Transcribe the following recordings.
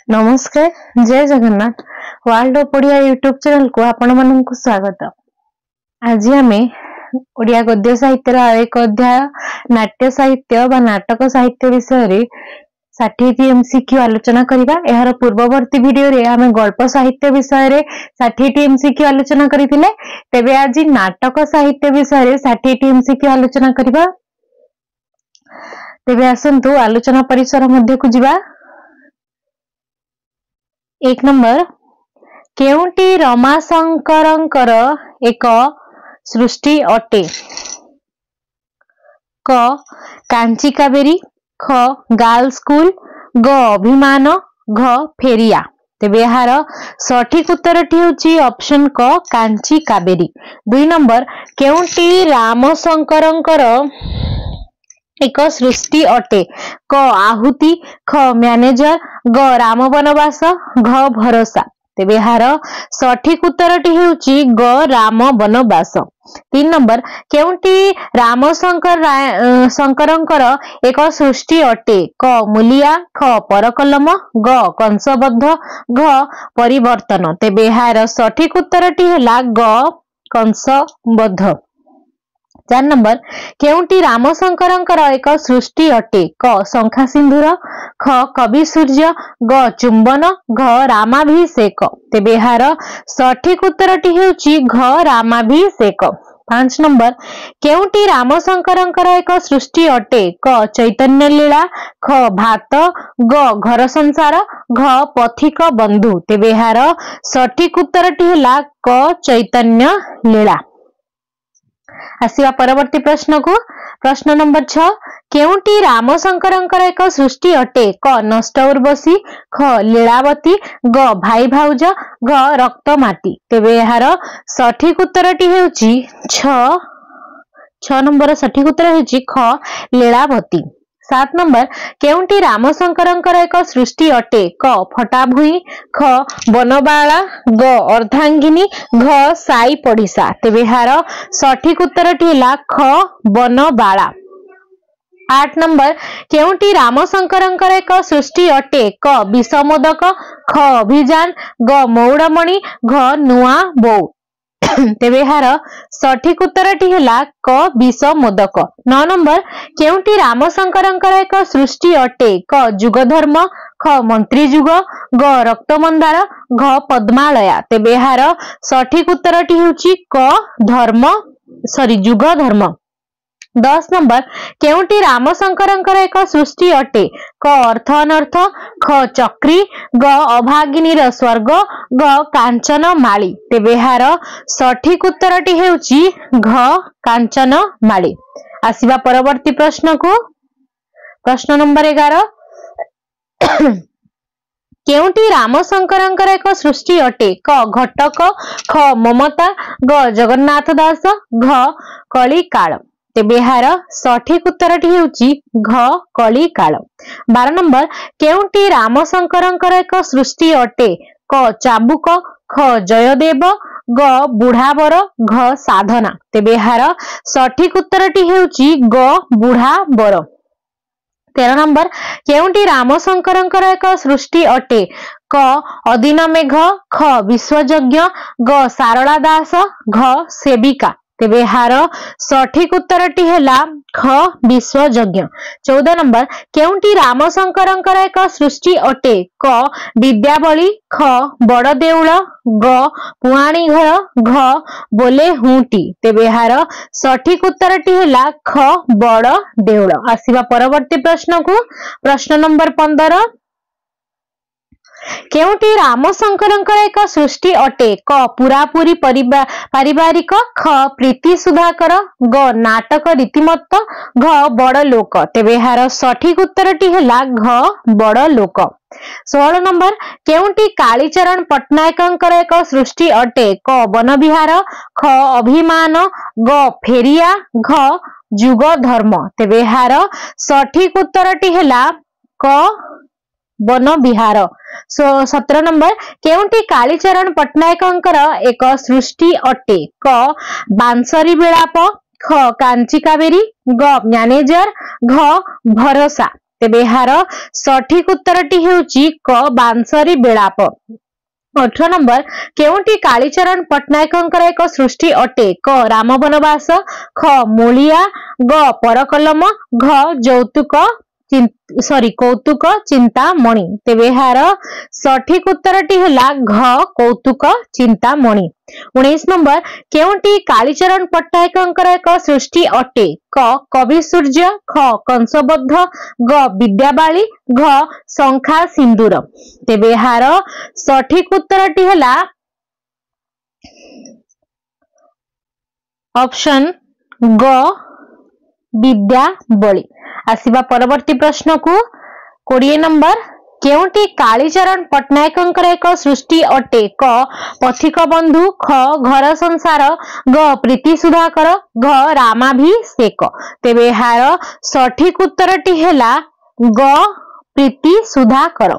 नमस्कार, जय Jagannath. World of Odia YouTube channel को आपण मानक स्वागत। आज आमे ओडिया गद्य साहित्य एक अध्याय नाट्य साहित्य बा नाटक साहित्य विषय रे 60 एमसीक्यू आलोचना करिबा। एहार पूर्ववर्ती वीडियो रे आमे गल्प साहित्य विषय रे 60 एमसीक्यू आलोचना करिथिले। तेबे आज नाटक साहित्य विषय रे 60 एमसीक्यू आलोचना करिबा। तेबे आसंतु आलोचना परिसर मध्य को जिबा। 1 नंबर, केउंटी रमाशंकरंकर एक सृष्टि अटे? क कांची कावेरी, ख गर्ल स्कूल, ग अभिमान, घ फेरिया। तेबे यार सठिक उत्तरटी होची ऑप्शन क कांची कावेरी। 2 नंबर, केउंटी रामशंकरंकर एक सृष्टि अटे? क आहुति, ख मैनेजर, ग राम वनवास, घ भरोसा। तेबे यार सठिक उत्तरटी हेउची ग राम वनवास। 3 नंबर, केउंटी रामशंकरंकर एक सृष्टि अटे? क मुलिया, ख परकलम, ग कंसबद्ध, घ परिवर्तन। तेबे यार सठिक उत्तरटी हैला ग कंसबद्ध। 4 नंबर, केउंटी रामशंकरंकर एक सृष्टि अटे? क शंखा सिंधुर, ख कवि सूर्य, ग चुंबन, घ रामाभिषेक। तेबे यार सठिक उत्तरटी हेउची घ रामाभिषेक। 5 नंबर, केउंटी रामशंकरंकर एक सृष्टि अटे? क चैतन्य लीला, ख भात, ग घर संसार, घ पथिक बंधु। तेबे यार सठिक उत्तरटी हैला क चैतन्य लीला। आसिबा परवर्ती प्रश्न को। प्रश्न नंबर 6, केउंटी रामशंकरंकर एक सृष्टि अटे? क नष्ट उर्वशी, ख लीलावती, ग भाई भाउज, घ रक्तमाटी। तेबे यार सठिक उत्तरटी हेउची 6 नंबर सठिक उत्तर हेउची ख लीलावती। 7 नंबर, केउंटी रामशंकरंकर एक सृष्टि अटे? क फटाभुई, ख बनबाला, ग अर्धांगिनी, घ साई पड़िसा। तेबे यार सठिक उत्तरटी हैला ख बनबाला। 8 नंबर, केउंटी रामशंकरंकर एक सृष्टि अटे? क विषमोदक, ख अभिजान, ग मौड़मणि, घ नुआ बो। तेबे यार सठिक उत्तरटी हैला क विषमोदक। 9 नंबर, केउंटी रामशंकरंकर एक सृष्टि अटे? क जुगधर्म, ख मंत्री जुग, ग रक्तमंदार, घ पद्मालया। तेबे यार सठिक उत्तरटी हेउची क जुग धर्म। 10 नंबर, केउंटी रामशंकरंकर एक सृष्टि अटे? क अर्थ अनर्थ, ख चक्री, ग अभागिनीर स्वर्ग, घ कांचन माली। तेबे यार सठिक उत्तरटी हेउची घ कांचन माली। आसिबा परवर्ती प्रश्न को। प्रश्न नंबर 11, केउंटी रामशंकरंकर एक सृष्टि अटे? क घटक, ख ममता, ग जगन्नाथ दास, घ कली काल। तेबे यार सठिक उत्तरटी हेउची घ कली काल। 12 नंबर, केउंटी रामशंकरंकर एक सृष्टि अटे? क चाबुक, ख जयदेव, ग बुढ़ावर, घ साधना। तेबे यार सठिक उत्तरटी हेउची ग बुढ़ावर। 13 नंबर, केउंटी रामशंकरंकर एक सृष्टि अटे? क अदिन मेघ, ख विश्वयज्ञ, ग सारला दास, घ सेविका। तेबे यार सठिक उत्तरटी हैला ख विश्वयज्ञ। 14 नंबर, केउंटी रामशंकरंकर एक सृष्टि अटे? क विद्यावली, ख बड़ देउल, ग पुआणी घर, घ बोले हुंटी। तेबे यार सठिक उत्तरटी हैला ख बड़ देउल। आसिबा परवर्ती प्रश्न को। प्रश्न नंबर 15, केउंटी रामशंकरंकर एक सृष्टि अटे? क पूरापूरी पारिवारिक, ख प्रीति सुधाकर, ग नाटक रीतिमत्त, घ बड़ लोक। तेबे यार सठिक उत्तरटी हैला घ बड़ लोक। 16 नंबर, केउंटी कालीचरण पट्टनायकंकर एक सृष्टि अटे? क वन विहार, ख अभिमान, ग फेरिया, घ जुग धर्म। तेबे यार सठिक उत्तरटी हैला क वन विहार। 17 नंबर, केउंटी कालीचरण पट्टनायकंकर एक सृष्टि अटे? क बांसरी विलाप, ख कांची कावेरी, ग मैनेजर, घ भरोसा। तेबे एहार सठिक उत्तरटी हेउची क बांसरी बेलाप। 18 नंबर केउंटी कालीचरण पट्टनायकंकर एक सृष्टि अटे? क राम बनवास, ख मूलिया, ग परकलम, घ जौतुक कौतुक चिंतामणि। तेबे एहार सठिक उत्तरटी हैला घ कौतुक चिंतामणि। 19 नंबर केउंटी कालीचरण पट्टनायकंकर एक सृष्टि अटे? क कवि सूर्य, ख कंसबद्ध, ग विद्याबाली, घ शंखा सिंदूर। तेबे एहार सठिक उत्तरटी हैला ऑप्शन ग विद्याबली। आसिबा परवर्ती प्रश्न को 20 नंबर केउंटी कालीचरण पट्टनायकंकर एक सृष्टि अटे? क पथिक बंधु, ख घर संसार, ग प्रीति सुधाकर, घ रामाभिषेक। तेबे एहार सठिक उत्तरटी हैला ग प्रीति सुधाकर।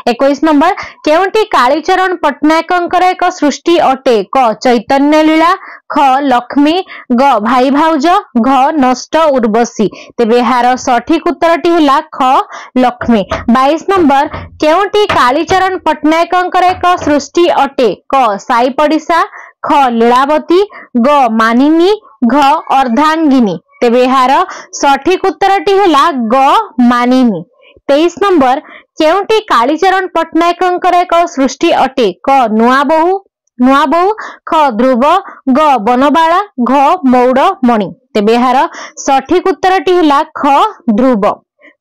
21 नंबर केउंटी कालीचरण पट्टनायकंकर एक सृष्टि अटे? क चैतन्य लीला, ख लक्ष्मी, ग भाई भाउज, घ नष्ट उर्वशी। तेबे एहार सठिक उत्तरटी हैला ख लक्ष्मी। 22 नंबर केउंटी कालीचरण पट्टनायकंकर एक सृष्टि अटे? क साई पड़िसा, ख लीलावती, ग मानिनी, घ अर्धांगिनी। तेबे एहार सठिक उत्तरटी हैला ग मानिनी। 23 नंबर केउंटी कालीचरण पट्टनायकंकर एक सृष्टि अटे? क नुआ बोहू, ख ध्रुव, ग बनबाला, घ मौड़मणि। तेबे एहार सठिक उत्तरटी हैला ख ध्रुव।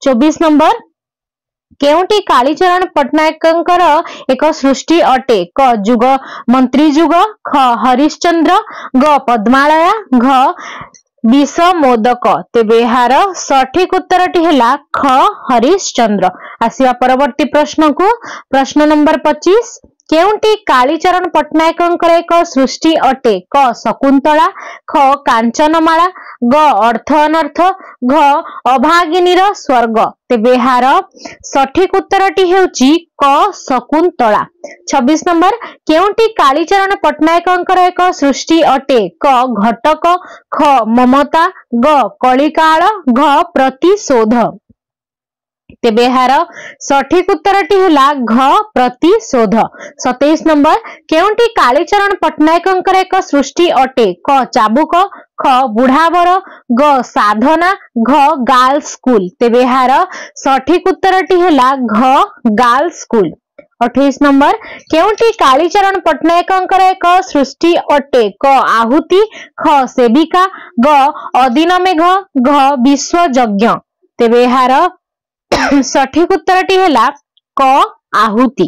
24 नंबर केउंटी कालीचरण पट्टनायकंकर एक सृष्टि अटे? क जुग मंत्री जुग, ख हरिश्चंद्र, ग पद्मालया, घ विष मोदक। तेबे एहार सठिक उत्तरटी हैला ख हरिश्चंद्र। आसिबा परवर्ती प्रश्न को प्रश्न नंबर 25 केउंटी कालीचरण पट्टनायकंकर एक सृष्टि अटे? क शकुंतला, ख कांचनमाला, ग अर्थ अनर्थ, घ अभागिनीर स्वर्ग। तेबे एहार सठिक उत्तरटी हेउची क शकुंतला। 26 नंबर केउंटी कालीचरण पट्टनायकंकर एक सृष्टि अटे? क घटक, ख ममता, ग कलिकाल, घ प्रतिशोध। तेबे एहार सठिक उत्तरटी हैला घ प्रतिशोध। 27 नंबर केउंटी कालीचरण पट्टनायकंकर एक सृष्टि अटे? क चाबुक, ख बुढ़ावर, ग साधना, घ गर्ल्स स्कूल। तेबे एहार सठिक उत्तरटी हैला घ गर्ल्स स्कूल। 28 नंबर केउंटी कालीचरण पट्टनायकंकर एक सृष्टि अटे? क आहुति, ख सेविका, ग अदिन मेघ, घ विश्वयज्ञ। तेबे एहार सठिक उत्तरटी हैला क आहुति।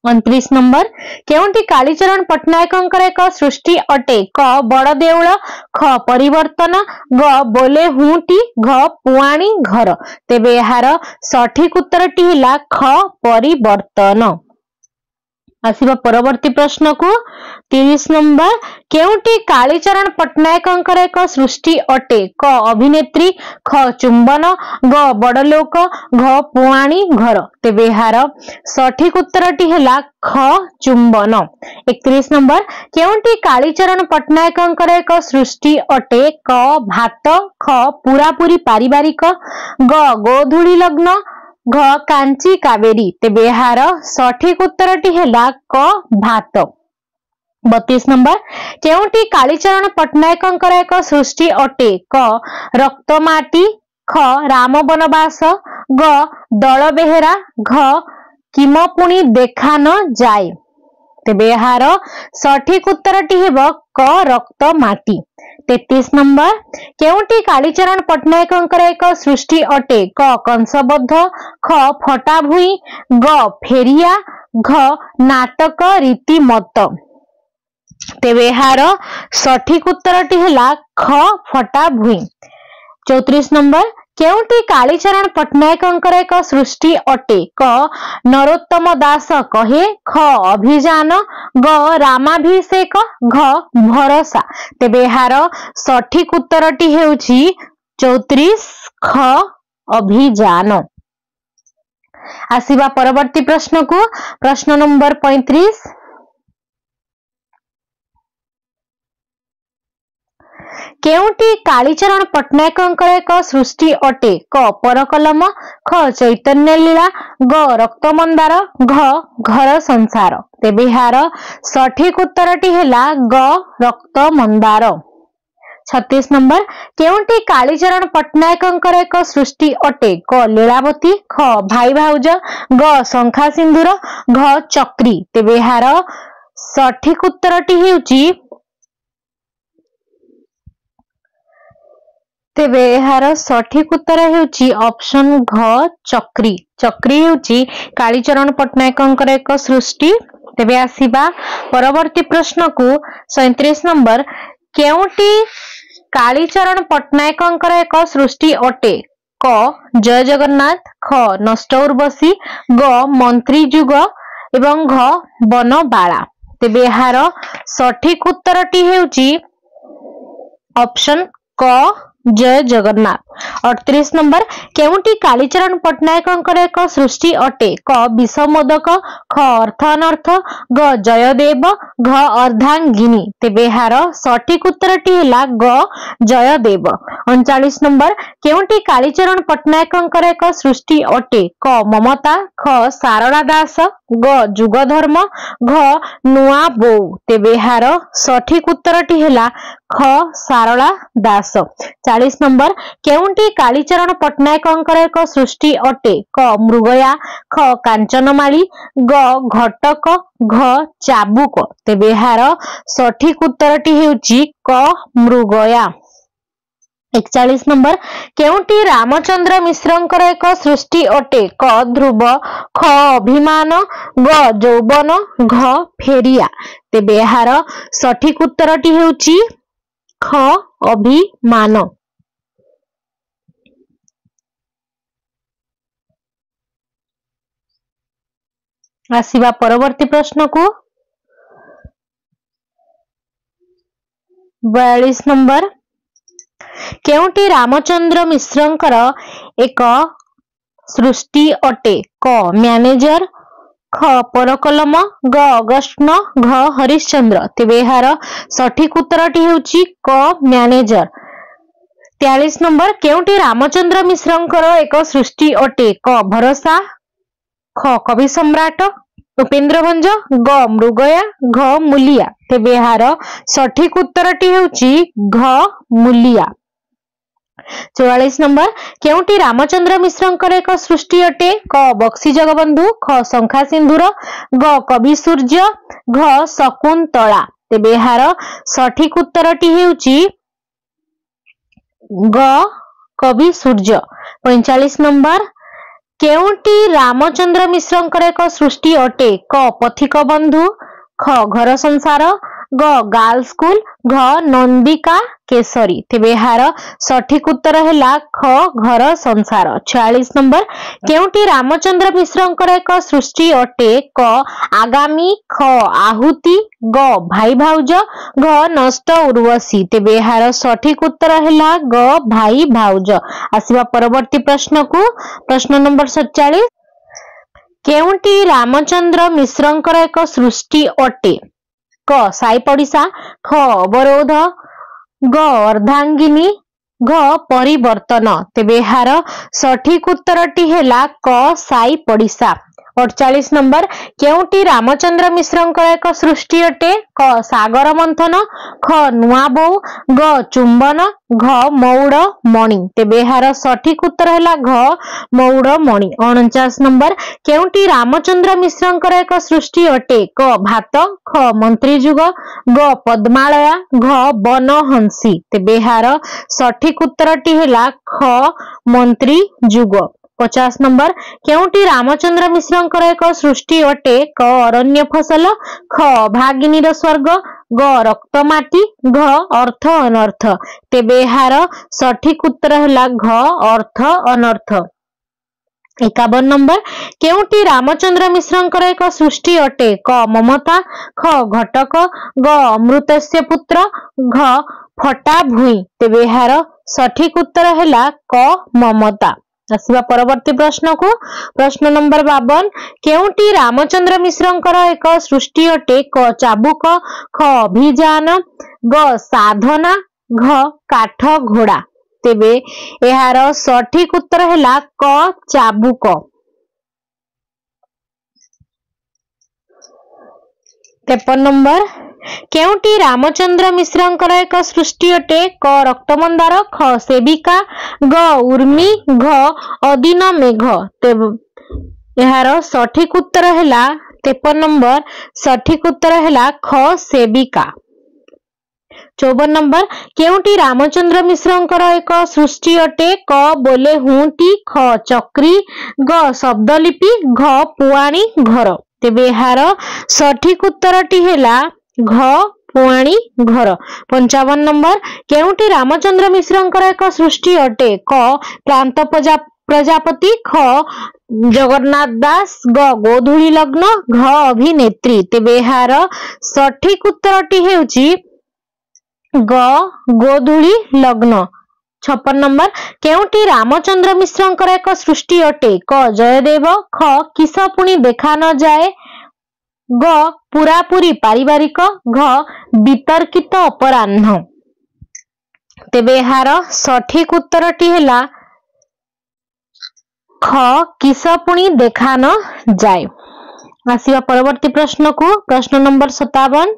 29 नंबर केउंटी कालीचरण पट्टनायकंकर एक सृष्टि अटे? क बड़ देउल, ख परिवर्तन, ग बोले हुंटी, घ पुआणी घर। तेबे एहार सठिक उत्तरटी हैला ख परिवर्तन। आसिबा परवर्ती प्रश्न को 30 नंबर केउंटी कालीचरण पट्टनायकंकर एक सृष्टि अटे? क अभिनेत्री, ख चुंबन, ग बड़लोक, घ पुआणी घर। तेबे एहार सठिक उत्तरटी हैला ख चुंबन। 31 नंबर केउंटी कालीचरण पट्टनायकंकर एक सृष्टि अटे? क भात, ख पूरापूरी पारिवारिक, ग गोधूली लग्न, घ कांची कावेरी। तेबे एहार सठिक उत्तरटी हैला क भात। 32 नंबर केउंटी कालीचरण पट्टनायकंकर एक सृष्टि अटे? क रक्तमाटी, ख राम बनवास, ग दल बेहेरा, घ किमपुणी देखा न जाए। तेबे एहार सठिक उत्तरटी हेबो क रक्तमाटी। 33 नंबर केउंटी कालीचरण पट्टनायकंकर एक सृष्टि अटे? क कंसबद्ध, ख फटा भुई, ग फेरिया, घ नाटक रीतिमत। तेबे एहार सठिक उत्तरटी हैला ख फटा भुई। 34 नंबर केउंटी कालीचरण पट्टनायकंकर एक सृष्टि अटे? क नरोत्तम दास कहे, ख अभिजान, ग रामाभिषेक, घ भरोसा। तेबे एहार सठिक उत्तरटी हेउची 34 ख अभिजान। आसिबा परवर्ती प्रश्न को प्रश्न नंबर 35 केउटी कालीचरण पट्टनायकंकर एक सृष्टि अटे क परकलम ख चैतन्य लीला ग रक्तमंदार घ घर संसार तेबे यार सठिक उत्तरटी हेला ग रक्तमंदार। 36 नंबर केउटी कालीचरण पट्टनायकंकर एक सृष्टि अटे क लीलावती ख भाई भाउज ग शंखा सिंधुर घ चक्री तेबे यार सठिक उत्तरटी हेउची तेबे यार सठिक उत्तर हेउची ऑप्शन घ चक्री। चक्री हेउची कालीचरण पट्टनायकंकर एक सृष्टि। तेबे आसीबा परवर्ती प्रश्न को 37 नंबर केउटी कालीचरण पट्टनायकंकर एक सृष्टि अटे क जय जगन्नाथ ख नष्ट उर्वशी ग मंत्री जुग एवं घ बनबाला तेबे यार सठिक उत्तरटी हेउची ऑप्शन क जय जगन्नाथ। 38 नंबर केउटी कालीचरण पट्टनायकंकर एक सृष्टि अटे क विषमोदक ख अर्थ अनर्थ ग जयदेव घ अर्धांगिनी तेबे यार सठिक उत्तरटी हेला ग जयदेव। 39 नंबर केउटी कालीचरण पट्टनायकंकर एक सृष्टि अटे क ममता ख सारला दास ग जुगधर्म घ नुआ बो तेबे यार सठिक उत्तरटी हेला ख सारला दास। 40 नंबर केउटी कालीचरण पट्टनायकंकर एक सृष्टि अटे क मृगया ख कांचनमाली ग घटक घ चाबुक तेबे यार सठिक उत्तरटी हेउची क मृगया। 41 नंबर केउटी रामचंद्र मिश्रंकर एक सृष्टि अटे क ध्रुव ख अभिमान ग जौवन घ फेरिया तेबे यार सठिक उत्तरटी हेउची ख अभिमान। आसीबा परवर्ती प्रश्न को 42 नंबर केउटी रामचंद्र मिश्रंकर एक सृष्टि अटे क मैनेजर ख परकलम ग अगस्टन घ हरिश्चंद्र तेबे यार सठिक उत्तरटी हेउची क मैनेजर। 43 नंबर केउटी रामचंद्र मिश्रंकर एक सृष्टि अटे क भरोसा ख कवि सम्राट उपेन्द्र भंज ग मृगया घ मूलिया तेबे यार सठिक उत्तरटी हेउची घ मूलिया। 44 नंबर केउटी रामचंद्र मिश्रंकर एक सृष्टि अटे क बक्सी जगबंधु ख शंखा सिंधुर ग कवि सूर्य घ शकुंतला तेबे यार सठिक उत्तरटी हेउची ग कवि सूर्य। 45 नंबर केउटी रामचंद्र मिश्रंकर एक सृष्टि अटे क पथिक बंधु ख घर संसार ग गार्ल स्कूल घ नंदिका केसरी तेबे यार सठिक उत्तर हेला ख घर संसार। 46 नंबर केउटी रामचंद्र मिश्रंकर एक सृष्टि अटे क आगामी ख आहुति ग भाई भाउज घ नष्ट उर्वशी तेबे यार सठिक उत्तर हेला ग भाई भाउज। आसीबा परवर्ती प्रश्न को प्रश्न नंबर 47 केउटी रामचंद्र मिश्रंकर एक सृष्टि अटे क साई पड़िसा ख अवरोध ग अर्धांगिनी घ परिवर्तन तेबे यार सठिक उत्तरटी हेला क साई पड़िसा। 48 नंबर केउटी रामचंद्र मिश्रंकर एक सृष्टि अटे क सागर मंथन ख नुआ बो ग चुंबन घ मौड़ मणि तेबे यार सठिक उत्तर हेला घ मौड़ मणि। 49 नंबर केउटी रामचंद्र मिश्रंकर एक सृष्टि अटे क भात ख मंत्री जुग ग पद्मालया घ बनहंसी तेबे यार सठिक उत्तरटी हेला ख मंत्री जुग। 50 नंबर केउटी रामचंद्र मिश्रंकर एक सृष्टि अटे क अरण्य फसल ख भागिनीर स्वर्ग ग रक्तमाटी घ अर्थ अनर्थ तेबे यार सठिक उत्तर हेला घ अर्थ अनर्थ। 51 नंबर केउटी रामचंद्र मिश्रंकर एक सृष्टि अटे क ममता ख घटक ग अमृतस्य पुत्र घ फटा भुई तेबे यार सठिक उत्तर हेला क ममता। आसीबा परवर्ती प्रश्न को प्रश्न नंबर 52 केउटी रामचंद्र मिश्रंकर एक सृष्टि अटे क चाबुक ख अभिजान ग साधना घ काठ घोड़ा। तेबे एहार सठिक उत्तर है क चाबुक। 53 नंबर केउटी रामचंद्र मिश्रंकर एक सृष्टि अटे क रक्तमंदार ख सेविका ग उर्मी घ अदीन मेघ। तेबे एहार सठिक उत्तर है 53 नंबर सठिक उत्तर है ख सेविका। 54 नंबर केउटी रामचंद्र मिश्रंकर एक सृष्टि अटे क बोले हुंटी ख चक्री ग शब्दलिपि घ पुआणी घर। तेबे एहार सठिक उत्तरटी है घ पुआणी घर। 55 नंबर केउटी रामचंद्र मिश्रंकर एक सृष्टि अटे क प्रांत प्रजापति ख जगन्नाथ दास ग गोधूली लग्न घ अभिनेत्री। तेबे एहार सठिक उत्तरटी हेउची ग गोधूली लग्न। 56 नंबर केउटी रामचंद्र मिश्रंकर एक सृष्टि अटे क जयदेव ख किस पुणी देखा न जाए ग पूरापूरी पारिवारिक घ वितर्कित अपराह्न। तेबे एहार सठिक उत्तरटी है ख किस पुणी देखा न जाए। आसिबा परवर्ती प्रश्न को प्रश्न नंबर 57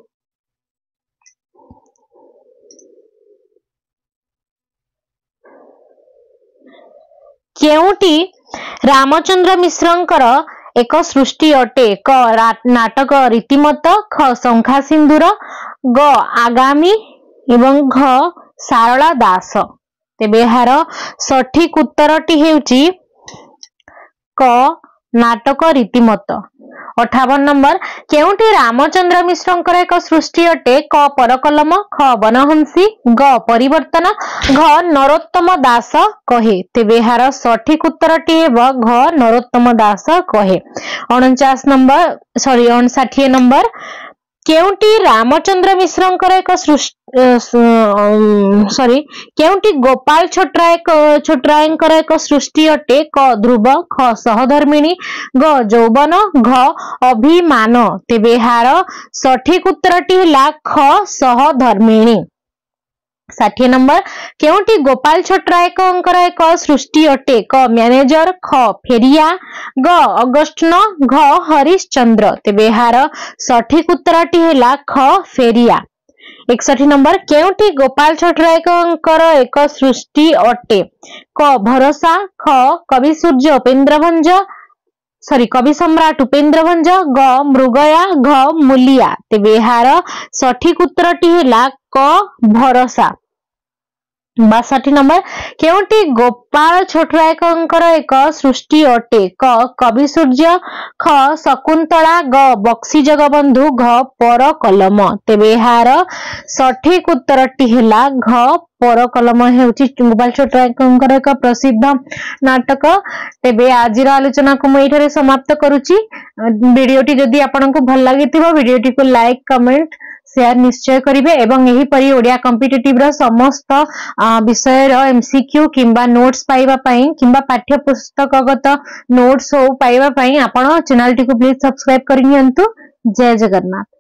केउटी रामचंद्र मिश्रंकर एक सृष्टि अटे क नाटक रीतिमत ख शंखा सिंदूर ग आगामी एवं घ सारला दास। तेबे एहार सठिक उत्तरटी हेउची क नाटक रीतिमत। 58 नंबर केउटी रामचंद्र मिश्रंकर एक सृष्टि अटे क परकलम ख बनहंसी ग परिवर्तन घ नरोत्तम दास कहे। तेबे एहार सठिक उत्तरटी हेब घ नरोत्तम दास कहे। 59 नंबर केउटी रामचंद्र मिश्रंकर एक केउटी गोपाल छोटरायकर एक सृष्टि अटे क ध्रुव ख सहधर्मिणी ग यौवन घ अभिमान। तेबे एहार सठिक उत्तरटी है ख सहधर्मिणी। 60 नंबर केउटी गोपाल छोटरायकर एक सृष्टि अटे क मैनेजर ख फेरिया ग अगस्टन घ हरिश्चंद्र। तेबे एहार सठिक उत्तरटी है ख फेरिया। 61 नंबर केउटी गोपाल छोटरायकर एक सृष्टि अटे क भरोसा ख कवि सूर्य उपेन्द्रभंज कवि सम्राट उपेन्द्रभंज ग मृगया घ मूलिया। तेबे एहार सठिक उत्तरटी है क भरोसा। 62 नंबर केउटी गोपाल छोटरायकर एक सृष्टि अटे क कवि सूर्य ख शकुंतला ग बक्सी जगबंधु घ पर कलम। तेबे एहार सठिक उत्तरटी है घ पर कलम हेउची गोपाल छोटरायकर एक प्रसिद्ध नाटक। तेबे आजिर आलोचना को मैं एठारे समाप्त करूची। वीडियोटी जदि आपनकु भल लागिथिबो वीडियोटी को लाइक कमेंट शेयर निश्चय करिवे एवं एही परि ओडिया कॉम्पिटिटिव रो समस्त विषय रो एमसीक्यू किंबा नोट्स पाइबा पई किंबा पाठ्य पुस्तकगत नोट्स हो पाइबा पई आपण चैनल टी को प्लीज सब्सक्राइब करियंतु। जय जगन्नाथ।